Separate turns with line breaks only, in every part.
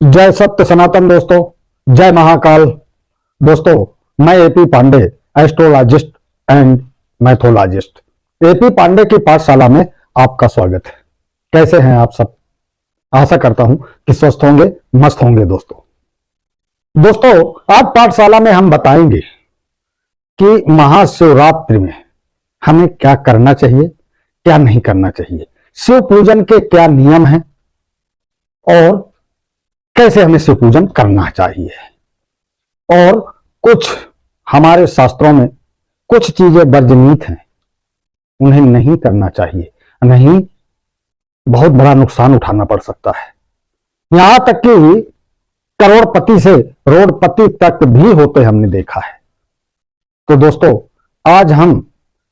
जय सत्य सनातन दोस्तों, जय महाकाल दोस्तों। मैं A P Pandey, astrologist and mythologist. A P Pandey की पाठशाला में आपका स्वागत है। कैसे हैं आप सब? आशा करता हूं कि स्वस्थ होंगे, मस्त होंगे दोस्तों आज पाठशाला में हम बताएंगे कि महाशिवरात्रि में हमें क्या करना चाहिए, क्या नहीं करना चाहिए, शिव पूजन के क्या नियम हैं और कैसे हमें शिव पूजन करना चाहिए। और कुछ हमारे शास्त्रों में कुछ चीजें वर्जनीत हैं, उन्हें नहीं करना चाहिए, नहीं बहुत बड़ा नुकसान उठाना पड़ सकता है। यहां तक कि करोड़पति से रोडपति तक भी होते हमने देखा है। तो दोस्तों आज हम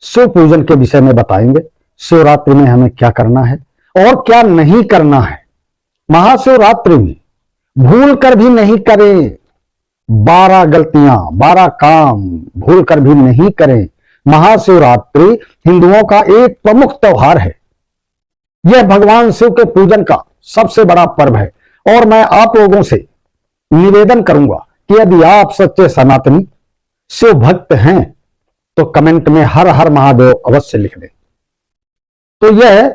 शिव पूजन के विषय में बताएंगे, शिवरात्रि में हमें क्या करना है और क्या नहीं करना है। महाशिवरात्रि में भूल कर भी नहीं करें, 12 गलतियां 12 काम भूल कर भी नहीं करें। महाशिवरात्रि हिंदुओं का एक प्रमुख त्योहार है। यह भगवान शिव के पूजन का सबसे बड़ा पर्व है और मैं आप लोगों से निवेदन करूंगा कि यदि आप सच्चे सनातनी शिव भक्त हैं तो कमेंट में हर हर महादेव अवश्य लिख दें। तो यह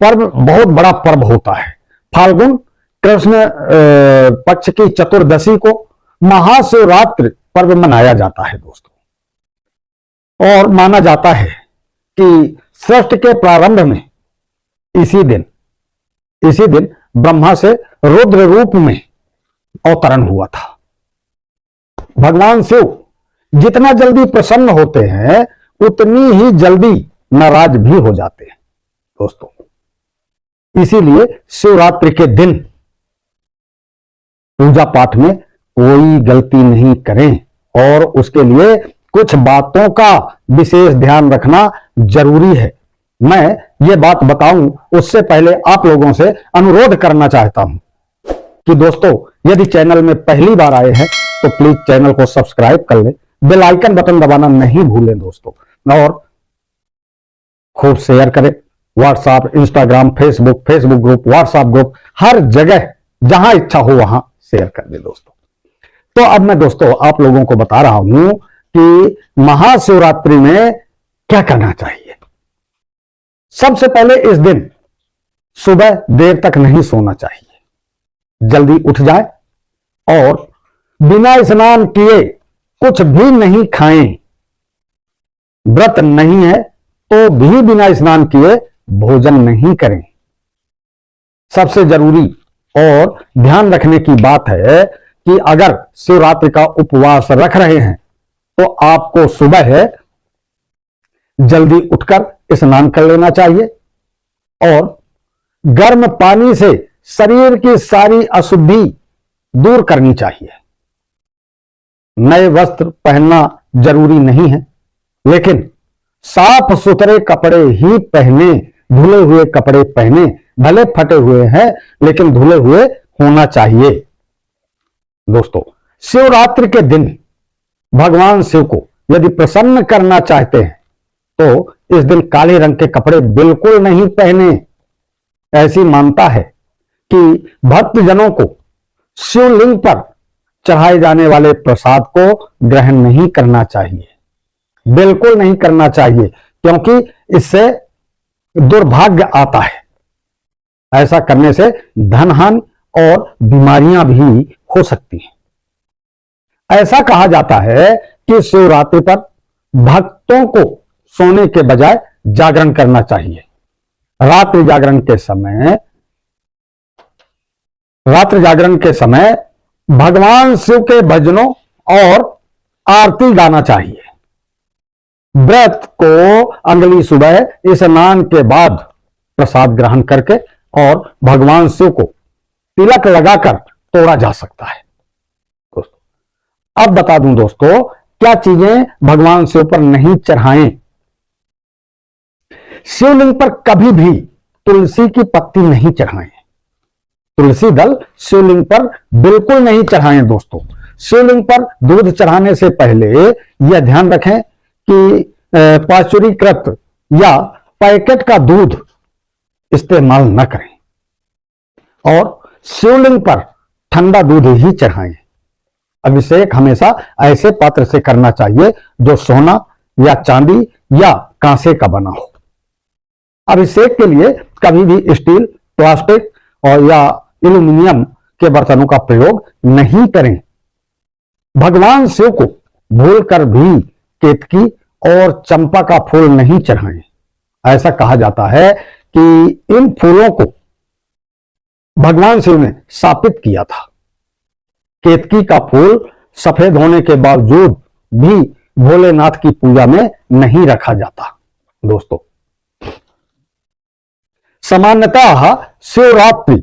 पर्व बहुत बड़ा पर्व होता है। फाल्गुन कृष्ण पक्ष की चतुर्दशी को महाशिवरात्रि पर्व मनाया जाता है दोस्तों। और माना जाता है कि सृष्टि के प्रारंभ में इसी दिन ब्रह्मा से रुद्र रूप में अवतरण हुआ था। भगवान शिव जितना जल्दी प्रसन्न होते हैं उतनी ही जल्दी नाराज भी हो जाते हैं दोस्तों। इसीलिए शिवरात्रि के दिन पूजा पाठ में कोई गलती नहीं करें और उसके लिए कुछ बातों का विशेष ध्यान रखना जरूरी है। मैं ये बात बताऊं उससे पहले आप लोगों से अनुरोध करना चाहता हूं कि दोस्तों यदि चैनल में पहली बार आए हैं तो प्लीज चैनल को सब्सक्राइब कर लें, बेल आइकन बटन दबाना नहीं भूलें दोस्तों, और खूब शेयर करें। WhatsApp, Instagram, Facebook group, WhatsApp group, हर जगह जहां इच्छा हो वहां शेयर कर दे दोस्तों। तो अब मैं दोस्तों आप लोगों को बता रहा हूं कि महाशिवरात्रि में क्या करना चाहिए। सबसे पहले इस दिन सुबह देर तक नहीं सोना चाहिए, जल्दी उठ जाए और बिना स्नान किए कुछ भी नहीं खाएं। व्रत नहीं है तो भी बिना स्नान किए भोजन नहीं करें। सबसे जरूरी और ध्यान रखने की बात है कि अगर शिवरात्रि का उपवास रख रहे हैं तो आपको सुबह जल्दी उठकर स्नान कर लेना चाहिए और गर्म पानी से शरीर की सारी अशुद्धि दूर करनी चाहिए। नए वस्त्र पहनना जरूरी नहीं है, लेकिन साफ सुथरे कपड़े ही पहने। धुले हुए कपड़े पहने, भले फटे हुए हैं लेकिन धुले हुए होना चाहिए दोस्तों। शिवरात्रि के दिन भगवान शिव को यदि प्रसन्न करना चाहते हैं तो इस दिन काले रंग के कपड़े बिल्कुल नहीं पहने। ऐसी मान्यता है कि भक्तजनों को शिवलिंग पर चढ़ाए जाने वाले प्रसाद को ग्रहण नहीं करना चाहिए, बिल्कुल नहीं करना चाहिए, क्योंकि इससे दुर्भाग्य आता है। ऐसा करने से धन हानि और बीमारियां भी हो सकती हैं। ऐसा कहा जाता है कि शिवरात्रि पर भक्तों को सोने के बजाय जागरण करना चाहिए। रात्रि जागरण के समय भगवान शिव के भजनों और आरती गाना चाहिए। व्रत को अगली सुबह स्नान के बाद प्रसाद ग्रहण करके और भगवान शिव को तिलक लगाकर तोड़ा जा सकता है दोस्तों। अब बता दूं दोस्तों क्या चीजें भगवान शिव पर नहीं चढ़ाएं। शिवलिंग पर कभी भी तुलसी की पत्ती नहीं चढ़ाएं। तुलसी दल शिवलिंग पर बिल्कुल नहीं चढ़ाएं दोस्तों। शिवलिंग पर दूध चढ़ाने से पहले यह ध्यान रखें कि पाश्चुरीकृत या पैकेट का दूध इस्तेमाल न करें। और शिवलिंग पर ठंडा दूध ही चढ़ाएं। अभिषेक हमेशा ऐसे पात्र से करना चाहिए जो सोना या चांदी या कांसे का बना हो। अभिषेक के लिए कभी भी स्टील, प्लास्टिक और या एल्यूमिनियम के बर्तनों का प्रयोग नहीं करें। भगवान शिव को भूलकर भी केतकी और चंपा का फूल नहीं चढ़ाएं। ऐसा कहा जाता है कि इन फूलों को भगवान शिव ने शापित किया था। केतकी का फूल सफेद होने के बावजूद भी भोलेनाथ की पूजा में नहीं रखा जाता। दोस्तों, सामान्यतः शिवरात्रि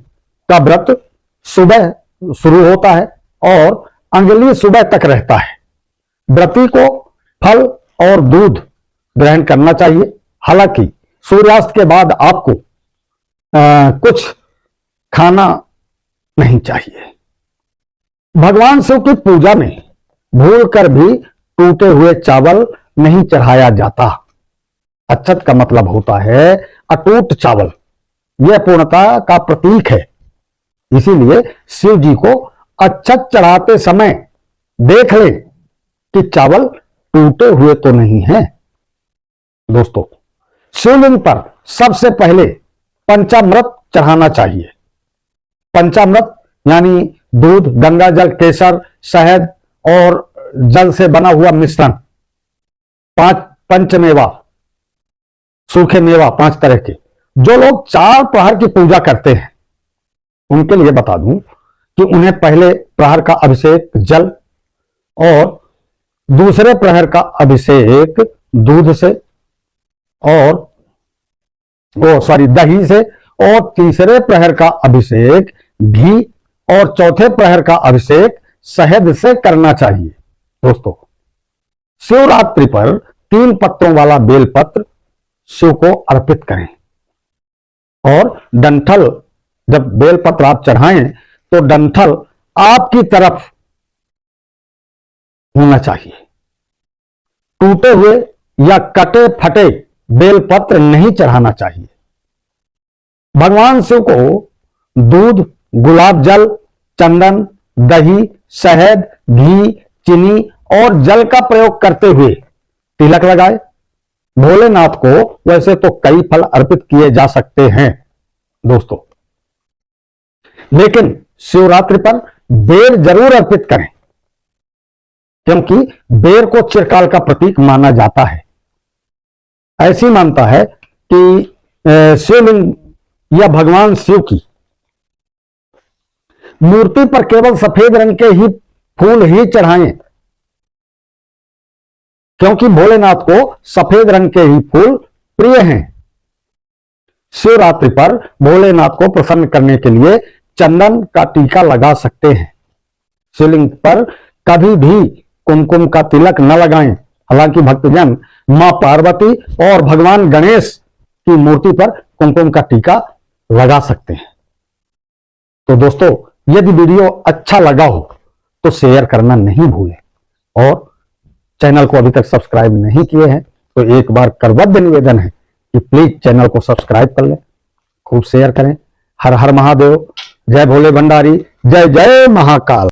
का व्रत सुबह शुरू होता है और अगली सुबह तक रहता है। व्रती को फल और दूध ग्रहण करना चाहिए। हालांकि सूर्यास्त के बाद आपको कुछ खाना नहीं चाहिए। भगवान शिव की पूजा में भूलकर भी टूटे हुए चावल नहीं चढ़ाया जाता। अक्षत का मतलब होता है अटूट चावल। यह पूर्णता का प्रतीक है। इसीलिए शिव जी को अक्षत चढ़ाते समय देख लें कि चावल टूटे हुए तो नहीं है। दोस्तों, शिवलिंग पर सबसे पहले पंचामृत चढ़ाना चाहिए। पंचामृत यानी दूध, गंगा जल, केसर, शहद और जल से बना हुआ मिश्रण, पंचमेवा, सूखे मेवा 5 तरह के। जो लोग 4 प्रहर की पूजा करते हैं उनके लिए बता दूं कि उन्हें पहले प्रहर का अभिषेक जल और दूसरे प्रहर का अभिषेक दूध से और दही से और तीसरे प्रहर का अभिषेक घी और चौथे प्रहर का अभिषेक शहद से करना चाहिए। दोस्तों, शिवरात्रि पर 3 पत्रों वाला बेलपत्र शिव को अर्पित करें और डंठल, जब बेलपत्र आप चढ़ाएं तो डंठल आपकी तरफ होना चाहिए। टूटे हुए या कटे फटे बेलपत्र नहीं चढ़ाना चाहिए। भगवान शिव को दूध, गुलाब जल, चंदन, दही, शहद, घी, चीनी और जल का प्रयोग करते हुए तिलक लगाए। भोलेनाथ को वैसे तो कई फल अर्पित किए जा सकते हैं दोस्तों, लेकिन शिवरात्रि पर बेर जरूर अर्पित करें, क्योंकि बेर को चिरकाल का प्रतीक माना जाता है। ऐसी मानता है कि शिवलिंग या भगवान शिव की मूर्ति पर केवल सफेद रंग के ही फूल ही चढ़ाएं, क्योंकि भोलेनाथ को सफेद रंग के ही फूल प्रिय हैं। शिवरात्रि पर भोलेनाथ को प्रसन्न करने के लिए चंदन का टीका लगा सकते हैं। शिवलिंग पर कभी भी कुमकुम का तिलक न लगाएं। हालांकि भक्तजन मां पार्वती और भगवान गणेश की मूर्ति पर कुमकुम का टीका लगा सकते हैं। तो दोस्तों, यदि वीडियो अच्छा लगा हो तो शेयर करना नहीं भूलें और चैनल को अभी तक सब्सक्राइब नहीं किए हैं तो एक बार करबद्ध निवेदन है कि प्लीज चैनल को सब्सक्राइब कर लें, खूब शेयर करें। हर हर महादेव, जय भोले भंडारी, जय जय महाकाल।